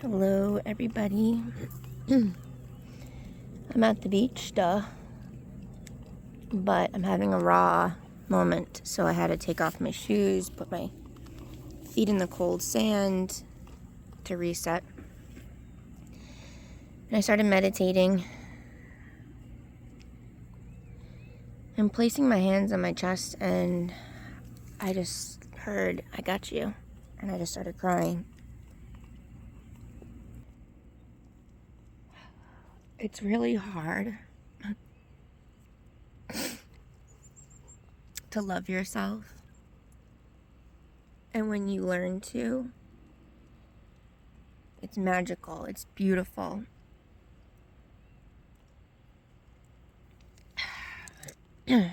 Hello, everybody. I'm at the beach, duh. But I'm having a raw moment, so I had to take off my shoes, put my feet in the cold sand to reset. And I started meditating and placing my hands on my chest, and I just heard, "I got you." And I just started crying. It's really hard to love yourself. And when you learn to, it's magical, it's beautiful. And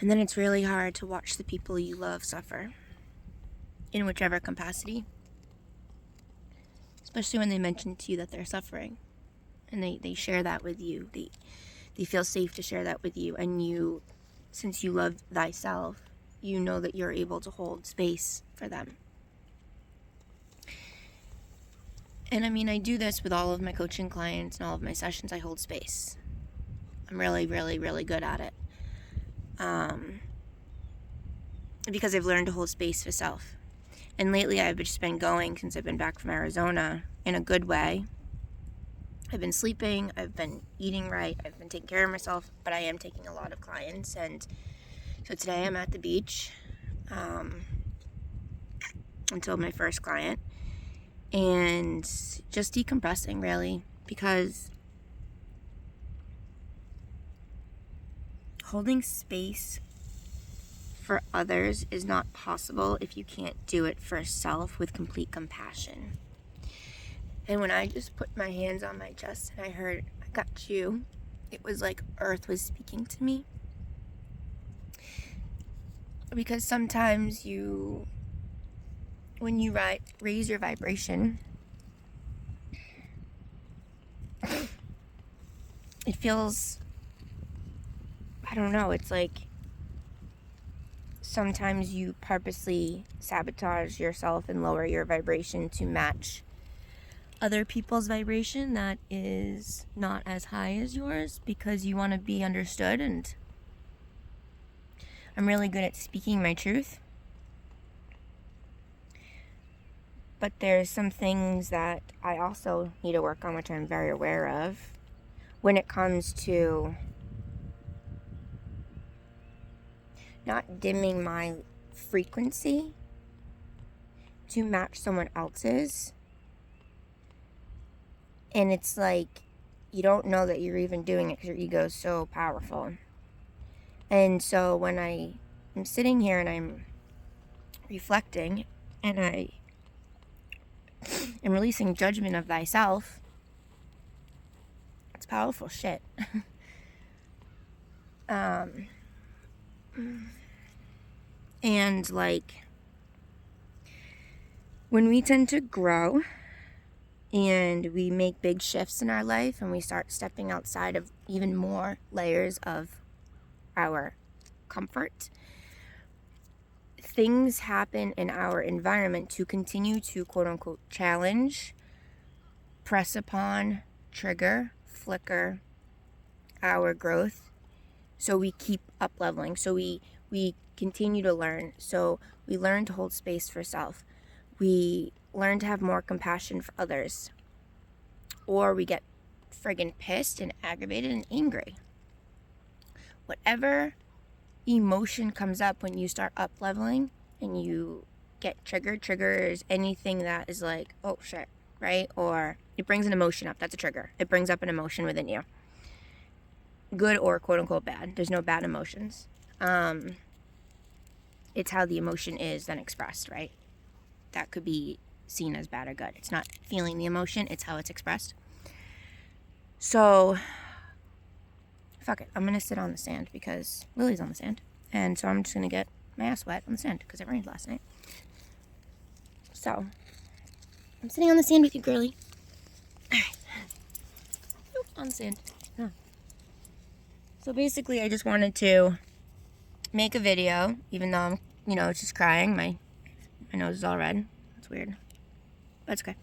then it's really hard to watch the people you love suffer, in whichever capacity. Especially when they mention to you that they're suffering. And they share that with you. They feel safe to share that with you. And you, since you love thyself, you know that you're able to hold space for them. And I mean, I do this with all of my coaching clients and all of my sessions. I hold space. I'm really, really, really good at it. Because I've learned to hold space for self. And lately I've just been going, since I've been back from Arizona, in a good way. I've been sleeping, I've been eating right, I've been taking care of myself, but I am taking a lot of clients. And so today I'm at the beach until my first client, and just decompressing, really, because holding space for others is not possible if you can't do it for self with complete compassion. And when I just put my hands on my chest and I heard, "I got you," it was like earth was speaking to me. Because sometimes when you raise your vibration, it feels, I don't know, it's like sometimes you purposely sabotage yourself and lower your vibration to match other people's vibration that is not as high as yours, because you want to be understood. And I'm really good at speaking my truth, but there's some things that I also need to work on, which I'm very aware of, when it comes to not dimming my frequency to match someone else's. And it's like, you don't know that you're even doing it because your ego is so powerful. And so when I am sitting here and I'm reflecting and I am releasing judgment of thyself, it's powerful shit. And like, when we tend to grow and we make big shifts in our life and we start stepping outside of even more layers of our comfort, things happen in our environment to continue to quote unquote challenge, press upon, trigger, flicker our growth. So we keep up leveling. So we continue to learn. So we learn to hold space for self. We learn to have more compassion for others. Or we get friggin' pissed and aggravated and angry. Whatever emotion comes up when you start up leveling and you get triggers anything that is like, oh shit, right? Or it brings an emotion up. That's a trigger. It brings up an emotion within you. Good or quote unquote bad. There's no bad emotions. It's how the emotion is then expressed, right? That could be seen as bad or good. It's not feeling the emotion, it's how it's expressed. So, fuck it. I'm going to sit on the sand because Lily's on the sand. And so I'm just going to get my ass wet on the sand because it rained last night. So, I'm sitting on the sand with you, girly. Alright. On the sand. Oh. So basically, I just wanted to make a video, even though I'm, just crying. My nose is all red. That's weird. That's okay.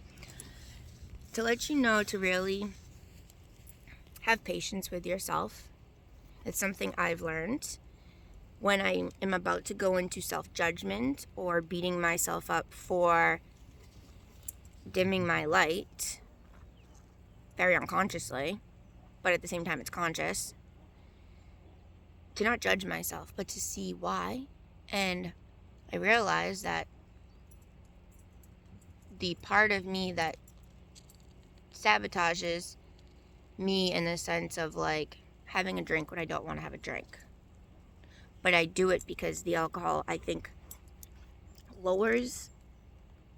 To let you know to really have patience with yourself. It's something I've learned. When I am about to go into self-judgment or beating myself up for dimming my light, very unconsciously, but at the same time it's conscious, to not judge myself, but to see why. And I realized that the part of me that sabotages me in the sense of like having a drink when I don't want to have a drink, but I do it because the alcohol, I think, lowers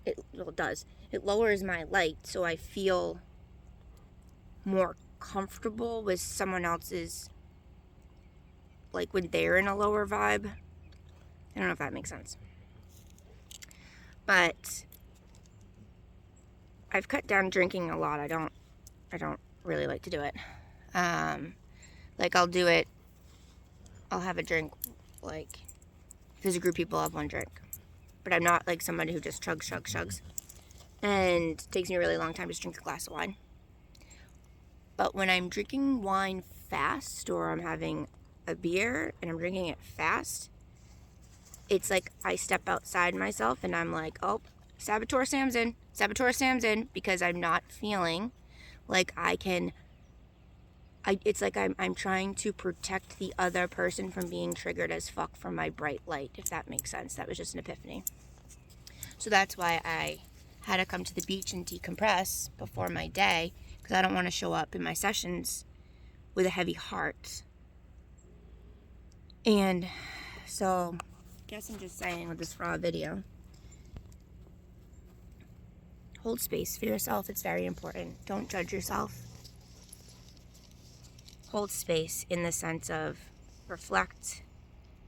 it. Well, it does. It lowers my light, so I feel more comfortable with someone else's, like when they're in a lower vibe. I don't know if that makes sense, but I've cut down drinking a lot. I don't really like to do it. Like I'll do it, I'll have a drink, like if there's a group of people, I'll have one drink, but I'm not like somebody who just chugs, and it takes me a really long time to drink a glass of wine. But when I'm drinking wine fast, or I'm having a beer and I'm drinking it fast, it's like I step outside myself and I'm like, oh, Saboteur Sam's in, because I'm not feeling like it's like I'm trying to protect the other person from being triggered as fuck from my bright light, if that makes sense. That was just an epiphany. So that's why I had to come to the beach and decompress before my day, because I don't want to show up in my sessions with a heavy heart. And so I guess I'm just saying with this raw video, hold space for yourself. It's very important. Don't judge yourself. Hold space in the sense of reflect.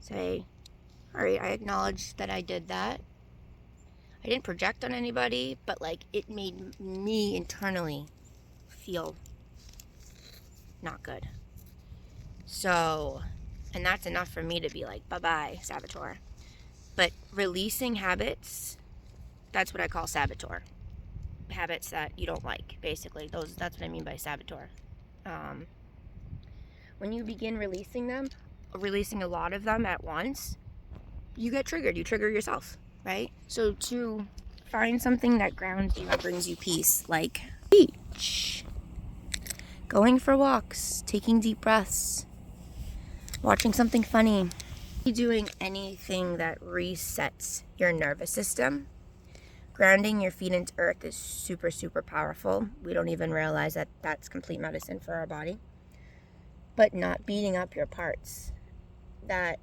Say, all right, I acknowledge that I did that. I didn't project on anybody, but like it made me internally feel not good. So, and that's enough for me to be like, bye-bye, saboteur. But releasing habits, that's what I call saboteur. Habits that you don't like, basically. That's what I mean by saboteur. When you begin releasing a lot of them at once, you get triggered. You trigger yourself, right? So to find something that grounds you and brings you peace, like beach, going for walks, taking deep breaths, watching something funny, doing anything that resets your nervous system. Grounding your feet into earth is super, super powerful. We don't even realize that that's complete medicine for our body. But not beating up your parts that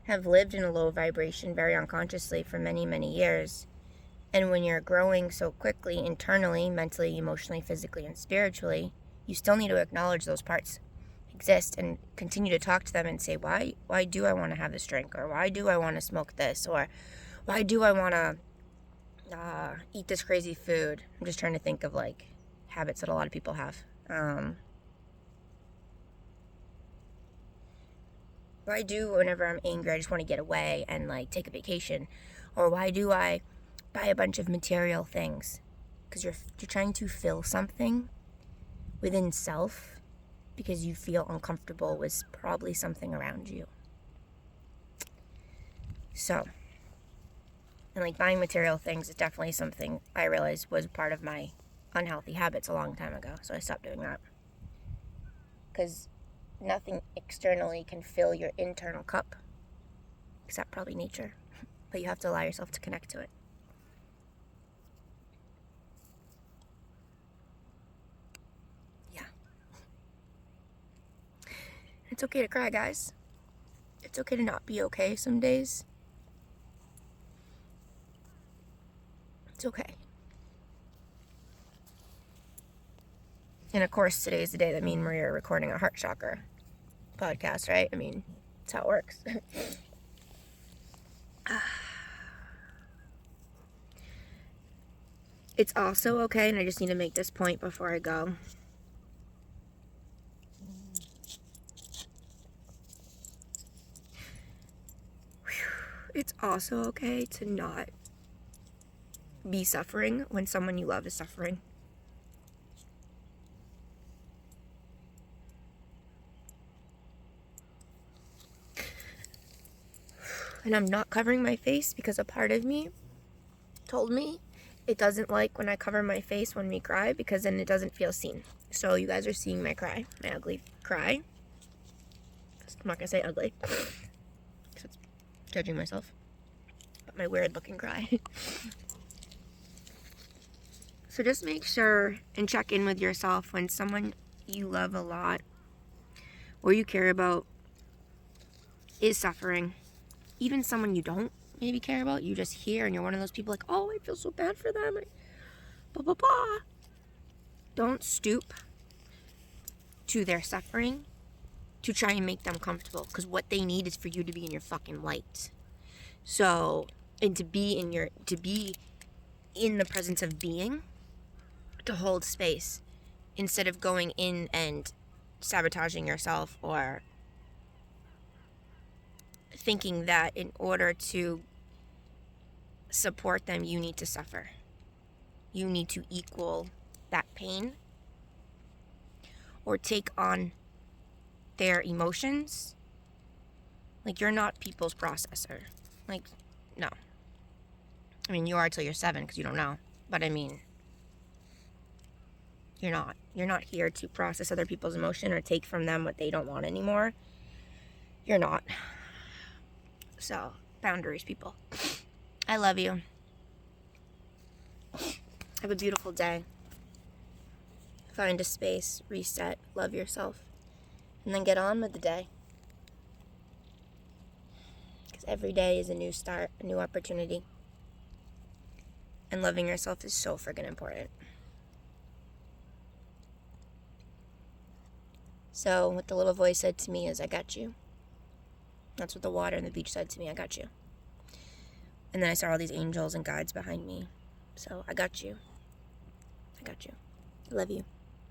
have lived in a low vibration very unconsciously for many, many years. And when you're growing so quickly internally, mentally, emotionally, physically, and spiritually, you still need to acknowledge those parts exist and continue to talk to them and say, why do I want to have this drink? Or why do I want to smoke this? Or why do I want to eat this crazy food? I'm just trying to think of like habits that a lot of people have. Why do, whenever I'm angry, I just want to get away and like take a vacation? Or why do I buy a bunch of material things? Because you're trying to fill something within self because you feel uncomfortable with probably something around you. So, and like buying material things is definitely something I realized was part of my unhealthy habits a long time ago. So I stopped doing that. Because nothing externally can fill your internal cup, except probably nature. But you have to allow yourself to connect to it. Yeah. It's okay to cry, guys. It's okay to not be okay some days. It's okay. And of course, today is the day that me and Maria are recording a heart chakra podcast, right? I mean, that's how it works. It's also okay, and I just need to make this point before I go. It's also okay to not be suffering when someone you love is suffering. And I'm not covering my face because a part of me told me it doesn't like when I cover my face when we cry, because then it doesn't feel seen. So you guys are seeing my cry, my ugly cry. I'm not gonna say ugly, because it's judging myself, but my weird looking cry. So just make sure and check in with yourself when someone you love a lot or you care about is suffering. Even someone you don't maybe care about, you just hear and you're one of those people like, oh, I feel so bad for them. Blah, blah, blah. Don't stoop to their suffering to try and make them comfortable, because what they need is for you to be in your fucking light. So, and to be in the presence of being, to hold space instead of going in and sabotaging yourself or thinking that in order to support them, you need to suffer. You need to equal that pain or take on their emotions. Like, you're not people's processor. Like, no. I mean, you are till you're 7 because you don't know. But I mean, you're not. You're not here to process other people's emotion or take from them what they don't want anymore. You're not. So, boundaries, people. I love you. Have a beautiful day. Find a space, reset, love yourself, and then get on with the day. Because every day is a new start, a new opportunity. And loving yourself is so friggin' important. So what the little voice said to me is, I got you. That's what the water and the beach said to me, I got you. And then I saw all these angels and guides behind me. So I got you. I got you. I love you.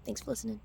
Thanks for listening.